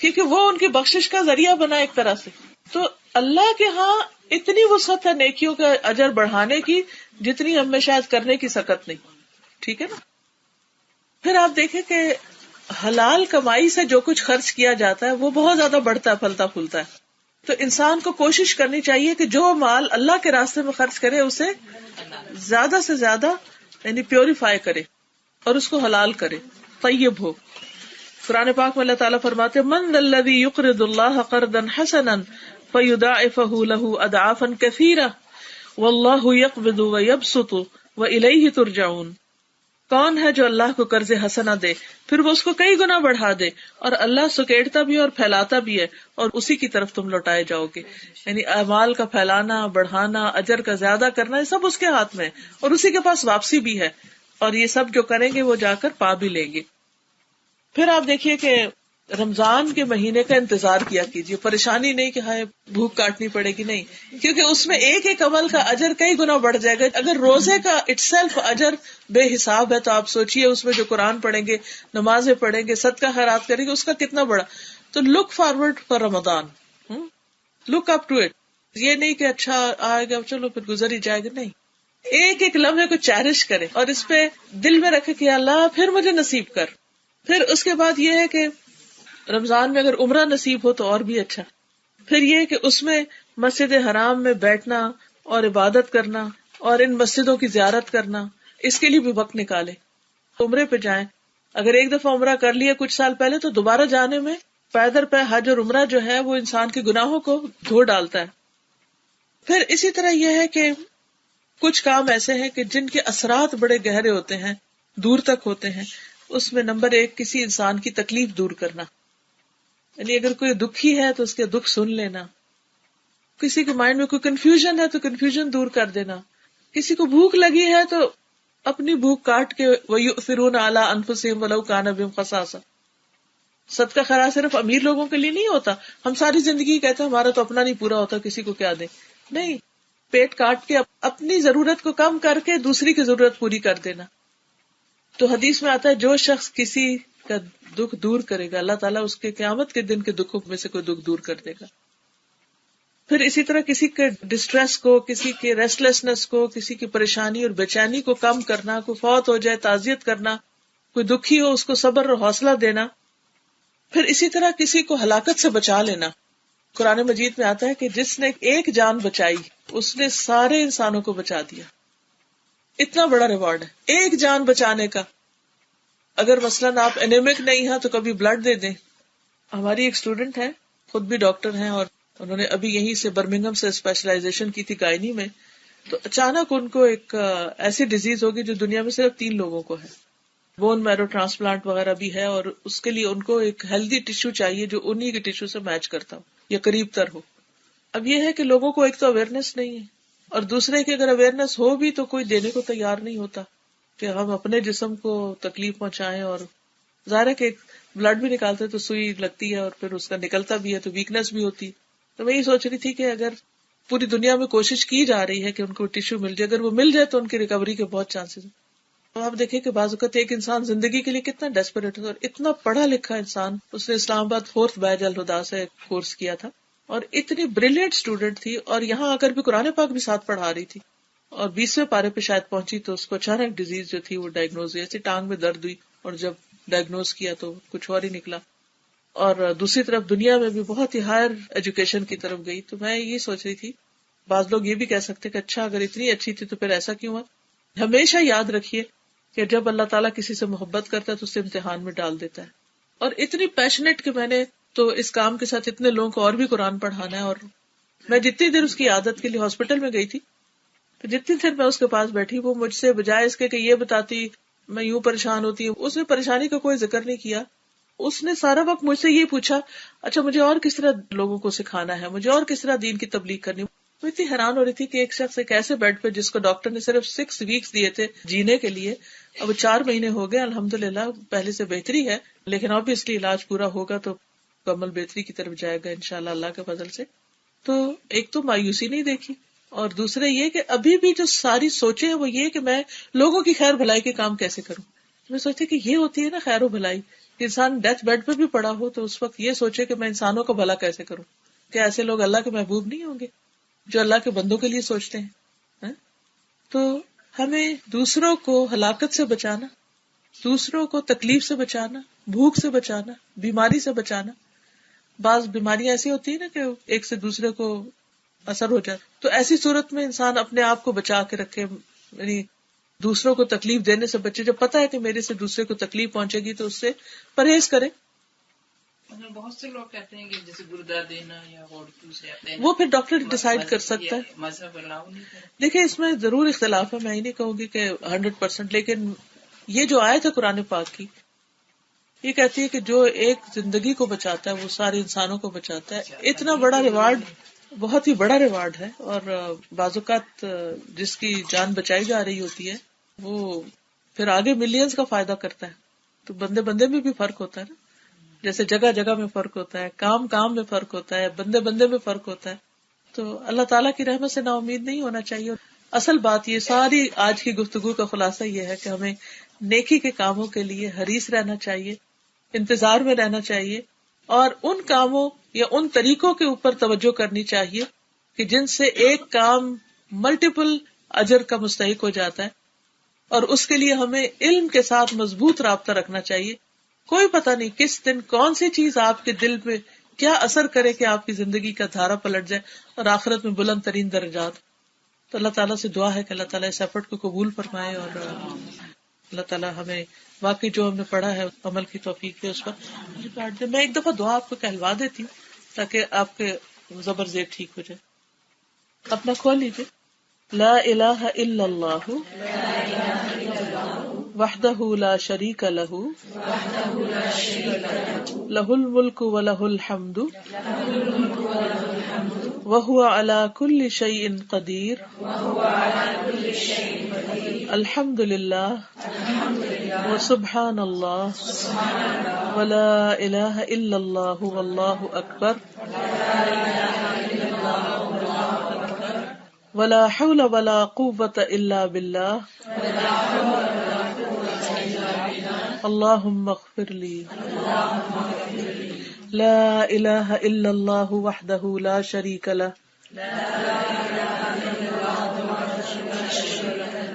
کیونکہ وہ ان کی بخشش کا ذریعہ بنا ایک طرح سے. تو اللہ کے ہاں اتنی وسعت ہے نیکیوں کا اجر بڑھانے کی، جتنی ہم میں شاید کرنے کی سکت نہیں. ٹھیک ہے نا. پھر آپ دیکھیں کہ حلال کمائی سے جو کچھ خرچ کیا جاتا ہے وہ بہت زیادہ بڑھتا ہے، پھلتا پھولتا ہے. تو انسان کو کوشش کرنی چاہیے کہ جو مال اللہ کے راستے میں خرچ کرے اسے زیادہ سے زیادہ یعنی پیوریفائی کرے اور اس کو حلال کرے، طیب ہو. قرآن پاک میں اللہ تعالیٰ فرماتے من ذا الذی یقرض اللہ قرضا حسنا فیضاعفہ لہ اضعافا کثیرہ واللہ یقبض ویبسط والیہ ترجعون. کون ہے جو اللہ کو قرض حسنہ دے پھر وہ اس کو کئی گنا بڑھا دے، اور اللہ سکیڑتا بھی اور پھیلاتا بھی ہے، اور اسی کی طرف تم لوٹائے جاؤ گے. یعنی اعمال کا پھیلانا، بڑھانا، اجر کا زیادہ کرنا، یہ سب اس کے ہاتھ میں ہے، اور اسی کے پاس واپسی بھی ہے، اور یہ سب جو کریں گے وہ جا کر پا بھی لیں گے. پھر آپ دیکھیے کہ رمضان کے مہینے کا انتظار کیا کیجیے. پریشانی نہیں کہ ہائے بھوک کاٹنی پڑے گی، نہیں، کیونکہ اس میں ایک ایک عمل کا اجر کئی گنا بڑھ جائے گا. اگر روزے کا اٹسیلف اجر بے حساب ہے تو آپ سوچئے اس میں جو قرآن پڑھیں گے، نمازیں پڑھیں گے، صدقہ خیرات کریں گے، اس کا کتنا بڑا. تو look forward for Ramzan, look up to it. یہ نہیں کہ اچھا آئے گا چلو پھر گزر ہی جائے گا، نہیں، ایک ایک لمحے کو چیرش کرے اور اس پہ دل میں رکھے کہ اللہ پھر مجھے نصیب کر. پھر اس کے بعد یہ ہے کہ رمضان میں اگر عمرہ نصیب ہو تو اور بھی اچھا. پھر یہ کہ اس میں مسجد حرام میں بیٹھنا اور عبادت کرنا اور ان مسجدوں کی زیارت کرنا، اس کے لیے بھی وقت نکالے. عمرے پہ جائیں، اگر ایک دفعہ عمرہ کر لیا کچھ سال پہلے تو دوبارہ جانے میں پیدل پہ حج اور عمرہ جو ہے وہ انسان کے گناہوں کو دھو ڈالتا ہے. پھر اسی طرح یہ ہے کہ کچھ کام ایسے ہیں کہ جن کے اثرات بڑے گہرے ہوتے ہیں، دور تک ہوتے ہیں. اس میں نمبر 1 کسی انسان کی تکلیف دور کرنا، یعنی اگر کوئی دکھی ہے تو اس کے دکھ سن لینا، کسی کے مائنڈ میں کوئی کنفیوژن ہے تو کنفیوژن دور کر دینا، کسی کو بھوک لگی ہے تو اپنی بھوک کاٹ کے وَيُؤْثِرُونَ عَلَىٰ أَنفُسِهِمْ وَلَوْ كَانَ بِهِمْ خَصَاصَةٌ. صدقہ خیرات صرف امیر لوگوں کے لیے نہیں ہوتا. ہم ساری زندگی کہتے ہیں ہمارا تو اپنا نہیں پورا ہوتا، کسی کو کیا دیں. نہیں، پیٹ کاٹ کے اپنی ضرورت کو کم کر کے دوسری کی ضرورت پوری کر دینا. تو حدیث میں آتا ہے جو شخص کسی کا دکھ دور کرے گا اللہ تعالیٰ اس کے قیامت کے دن کے دکھوں میں سے کوئی دکھ دور کر دے گا. پھر اسی طرح کسی کے ڈسٹریس کو، کسی کے ریسٹلیسنس کو، کسی کی پریشانی اور بے چینی کو کم کرنا، کوئی فوت ہو جائے تعزیت کرنا، کوئی دکھی ہو اس کو صبر اور حوصلہ دینا. پھر اسی طرح کسی کو ہلاکت سے بچا لینا. قرآن مجید میں آتا ہے کہ جس نے ایک جان بچائی اس نے سارے انسانوں کو بچا دیا. اتنا بڑا ریوارڈ ہے ایک جان بچانے کا. اگر مثلاً آپ انیمک نہیں ہیں تو کبھی بلڈ دے دیں. ہماری ایک اسٹوڈنٹ ہے، خود بھی ڈاکٹر ہیں اور انہوں نے ابھی یہیں سے برمنگھم سے اسپیشلائزیشن کی تھی گائنی میں. تو اچانک ان کو ایک ایسی ڈیزیز ہوگی جو دنیا میں صرف 3 لوگوں کو ہے. بون میرو ٹرانسپلانٹ وغیرہ بھی ہے اور اس کے لیے ان کو ایک ہیلدی ٹیشو چاہیے جو انہی کے ٹیشو سے میچ کرتا ہو یا قریب تر ہو. اب یہ ہے کہ لوگوں کو ایک تو اویئرنیس نہیں ہے اور دوسرے کی اگر اویئرنیس ہو بھی تو کوئی دینے کو تیار نہیں ہوتا کہ ہم اپنے جسم کو تکلیف پہنچائیں. اور ظاہر ہے کہ بلڈ بھی نکالتے تو سوئی لگتی ہے اور پھر اس کا نکلتا بھی ہے تو ویکنیس بھی ہوتی. تو میں یہ سوچ رہی تھی کہ اگر پوری دنیا میں کوشش کی جا رہی ہے کہ ان کو ٹیشو مل جائے، اگر وہ مل جائے تو ان کی ریکوری کے بہت چانسز ہیں. تو آپ دیکھیں کہ بعض اوقات ایک انسان زندگی کے لیے کتنا ڈیسپریٹ ہے اور اتنا پڑھا لکھا انسان، اس نے اسلام آباد 4th بیچ الہدا سے کورس کیا تھا اور اتنی بریلینٹ اسٹوڈنٹ تھی اور یہاں آ کر بھی قرآن پاک بھی ساتھ پڑھا رہی تھی اور 20ویں پارے پہ شاید پہنچی تو اس کو اچانک ڈیزیز جو تھی وہ ڈائگنوز ہوئی. ایسی ٹانگ میں درد ہوئی اور جب ڈائگنوز کیا تو کچھ اور ہی نکلا. اور دوسری طرف دنیا میں بھی بہت ہی ہائر ایجوکیشن کی طرف گئی. تو میں یہ سوچ رہی تھی بعض لوگ یہ بھی کہہ سکتے کہ اچھا اگر اتنی اچھی تھی تو پھر ایسا کیوں ہوا. ہمیشہ یاد رکھیے کہ جب اللہ تعالیٰ کسی سے محبت کرتا ہے تو اسے امتحان میں ڈال دیتا ہے. اور اتنی پیشنیٹ کہ میں نے تو اس کام کے ساتھ اتنے لوگوں کو اور بھی قرآن پڑھانا ہے. اور میں جتنی دیر اس کی عادت کے لیے ہاسپٹل میں گئی تھی تو جتنی دیر میں اس کے پاس بیٹھی وہ مجھ سے بجائے اس کے کہ یہ بتاتی میں یوں پریشان ہوتی ہوں، اس نے پریشانی کا کوئی ذکر نہیں کیا. اس نے سارا وقت مجھ سے یہ پوچھا اچھا مجھے اور کس طرح لوگوں کو سکھانا ہے، مجھے اور کس طرح دین کی تبلیغ کرنی. میں اتنی حیران ہو رہی تھی کہ ایک شخص ایک ایسے بیڈ پہ جس کو ڈاکٹر نے صرف 6 ویکس دیے تھے جینے کے لیے، اب 4 مہینے ہو گئے الحمدللہ پہلے سے بہتری ہے، لیکن obviously علاج پورا ہوگا تو مکمل بہتری کی طرف جائے گا انشاءاللہ اللہ کے فضل سے. تو ایک تو مایوسی نہیں دیکھی اور دوسرے یہ کہ ابھی بھی جو ساری سوچیں ہیں وہ یہ کہ میں لوگوں کی خیر بھلائی کے کام کیسے کروں. میں سوچتی کہ یہ ہوتی ہے نا خیر و بھلائی، کہ انسان ڈیتھ بیڈ پہ بھی پڑا ہو تو اس وقت یہ سوچے کہ میں انسانوں کا بھلا کیسے کروں. کیا ایسے لوگ اللہ کے محبوب نہیں ہوں گے جو اللہ کے بندوں کے لیے سوچتے ہیں؟ تو ہمیں دوسروں کو ہلاکت سے بچانا، دوسروں کو تکلیف سے بچانا، بھوک سے بچانا، بیماری سے بچانا. بعض بیماریاں ایسی ہوتی ہیں نا کہ ایک سے دوسرے کو اثر ہو جاتا، تو ایسی صورت میں انسان اپنے آپ کو بچا کے رکھے، یعنی دوسروں کو تکلیف دینے سے بچے. جب پتا ہے کہ میرے سے دوسرے کو تکلیف پہنچے گی تو اس سے پرہیز کرے. بہت سے لوگ کہتے ہیں کہ جیسے گردہ دینا یا وہ پھر ڈاکٹر ڈیسائیڈ کر سکتا ہے. مذہب الاؤ نہیں کرتا. دیکھیں اس میں ضرور اختلاف ہے، میں یہ نہیں کہوں گی کہ 100%، لیکن یہ جو آیت ہے قرآن پاک کی یہ کہتی ہے کہ جو ایک زندگی کو بچاتا ہے وہ سارے انسانوں کو بچاتا ہے. اتنا بڑا ریوارڈ، بہت ہی بڑا ریوارڈ ہے. اور بعض اوقات جس کی جان بچائی جا رہی ہوتی ہے وہ پھر آگے ملینز کا فائدہ کرتا ہے. تو بندے بندے میں بھی فرق ہوتا ہے نا، جیسے جگہ جگہ میں فرق ہوتا ہے، کام کام میں فرق ہوتا ہے، بندے بندے میں فرق ہوتا ہے. تو اللہ تعالیٰ کی رحمت سے نا امید نہیں ہونا چاہیے. اصل بات یہ ساری آج کی گفتگو کا خلاصہ یہ ہے کہ ہمیں نیکی کے کاموں کے لیے حریص رہنا چاہیے، انتظار میں رہنا چاہیے اور ان کاموں یا ان طریقوں کے اوپر توجہ کرنی چاہیے کہ جن سے ایک کام ملٹیپل اجر کا مستحق ہو جاتا ہے، اور اس کے لیے ہمیں علم کے ساتھ مضبوط رابطہ رکھنا چاہیے. کوئی پتہ نہیں کس دن کون سی چیز آپ کے دل پہ کیا اثر کرے کہ آپ کی زندگی کا دھارا پلٹ جائے اور آخرت میں بلند ترین درجات. تو اللہ تعالیٰ سے دعا ہے کہ اللہ تعالیٰ اس ایفرٹ کو قبول فرمائے، اور اللہ تعالیٰ ہمیں واقعی جو ہم نے پڑھا ہے عمل کی توفیق دے اس پر. میں ایک دفعہ دعا آپ کو کہلوا دیتی ہوں تاکہ آپ کے زبر زیر ٹھیک ہو جائے. اپنا کھول لیجیے. لا الہ الا اللہ وحدہ لا شریک لہ لہ الملک ولہ الحمد وہو علی کل شیء قدیر الحمد للہ وسبحان اللہ ولا الہ الا اللہ واللہ اکبر ولا حول ولا قوة الا باللہ اللہم اغفر لی. لا الہ الا اللہ وحدہ لا شریک لہ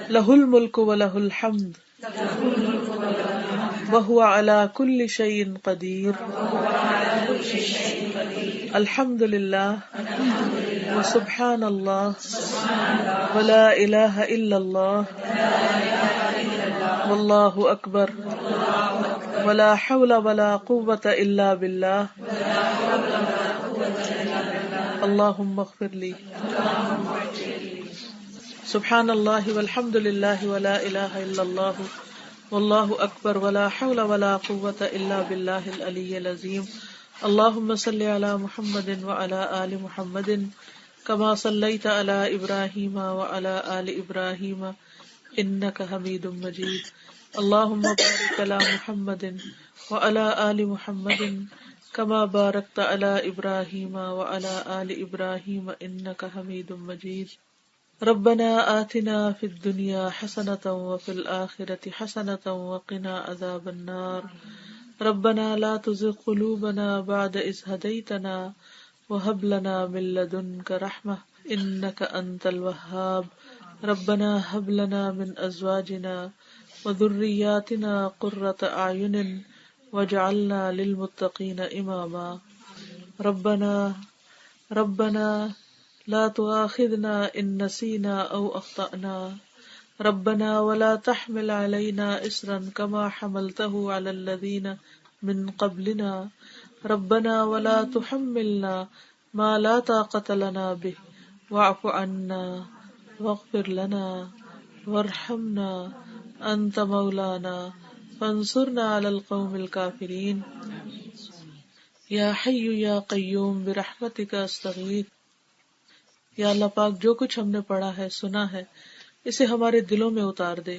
لہ الملک ولہ الحمد وہو علی کل شیء قدیر الحمد للہ وسبحان اللہ ولا الہ الا اللہ واللہ اکبر ولا حول ولا قوة الا باللہ اللہم اغفر لی. سبحان اللہ والحمد للہ ولا الہ الا اللہ واللہ اکبر ولا حول ولا قوة الا باللہ العلی العظیم. اللہم صلی علی محمد وعلی آل محمد کما صلیت علی ابراہیم وعلی آل ابراہیم انک حمید مجید. اللہم بارک علی محمد وعلی آل محمد کما بارکت علی ابراہیم وعلی آل ابراہیم انک حمید مجید. ربنا آتنا فی الدنیا حسنۃ وفی الآخرۃ حسنۃ وقنا عذاب النار. ربنا لا تزغ قلوبنا بعد اذ ہدیتنا وہب لنا من لدنک رحمۃ انک انت الوہاب. ربنا ہب لنا من ازواجنا وذریاتنا قرۃ اعین واجعلنا للمتقین اماما. ربنا لا تؤاخذنا ان نسینا او اخطأنا. ربنا ولا تحمل علينا اصرا كما حملته على الذين من قبلنا. ربنا ولا تحملنا ما لا طاقة لنا به واعف عنا واغفر لنا وارحمنا انت مولانا فانصرنا على القوم الكافرين. یا حی یا قیوم برحمتک استغیث. یا اللہ پاک جو کچھ ہم نے پڑھا ہے سنا ہے اسے ہمارے دلوں میں اتار دے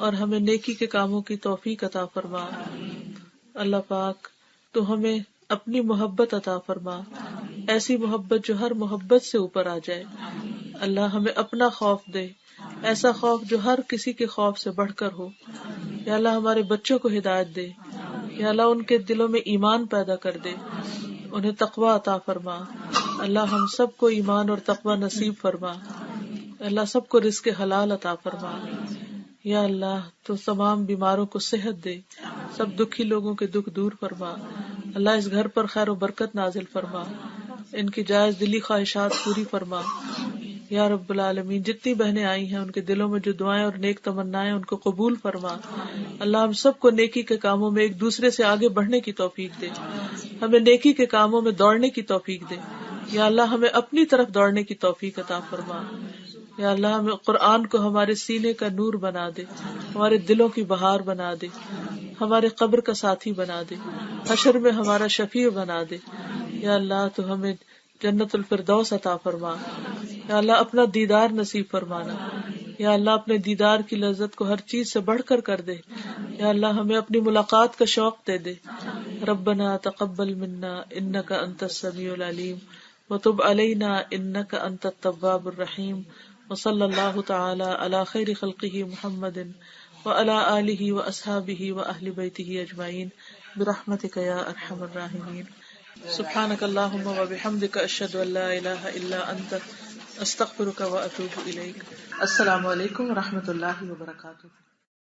اور ہمیں نیکی کے کاموں کی توفیق عطا فرما. اللہ پاک تو ہمیں اپنی محبت عطا فرما، ایسی محبت جو ہر محبت سے اوپر آ جائے. اللہ ہمیں اپنا خوف دے، ایسا خوف جو ہر کسی کے خوف سے بڑھ کر ہو. یا اللہ ہمارے بچوں کو ہدایت دے، یا اللہ ان کے دلوں میں ایمان پیدا کر دے، انہیں تقوی عطا فرما. اللہ ہم سب کو ایمان اور تقوی نصیب فرما. اللہ سب کو رزق حلال عطا فرما. یا اللہ تو تمام بیماروں کو صحت دے، سب دکھی لوگوں کے دکھ دور فرما. اللہ اس گھر پر خیر و برکت نازل فرما، ان کی جائز دلی خواہشات پوری فرما. یا رب العالمین جتنی بہنیں آئی ہیں ان کے دلوں میں جو دعائیں اور نیک تمنائیں ان کو قبول فرما. اللہ ہم سب کو نیکی کے کاموں میں ایک دوسرے سے آگے بڑھنے کی توفیق دے، ہمیں نیکی کے کاموں میں دوڑنے کی توفیق دے. یا اللہ ہمیں اپنی طرف دوڑنے کی توفیق عطا فرما. یا اللہ ہمیں قرآن کو ہمارے سینے کا نور بنا دے، ہمارے دلوں کی بہار بنا دے، ہمارے قبر کا ساتھی بنا دے، حشر میں ہمارا شفیع بنا دے. یا اللہ تو ہمیں جنت الفردوس عطا فرما. یا اللہ اپنا دیدار نصیب فرمانا. یا اللہ اپنے دیدار کی لذت کو ہر چیز سے بڑھ کر دے. یا اللہ ہمیں اپنی ملاقات کا شوق دے دے. ربنا تقبل منا انک انت السمیع العلیم وتب علینا انک انت التواب الرحیم. وصلی اللہ تعالی علی خیر خلقہ محمد وعلی آلہ واصحابہ واہل بیتہ اجمعین برحمتک یا ارحم الراحمین. سبحانک اللہم و بحمدک، اشہد ان لا الہ الا انت، استغفرک و اتوب الیک۔ السلام علیکم و رحمۃ اللہ وبرکاتہ۔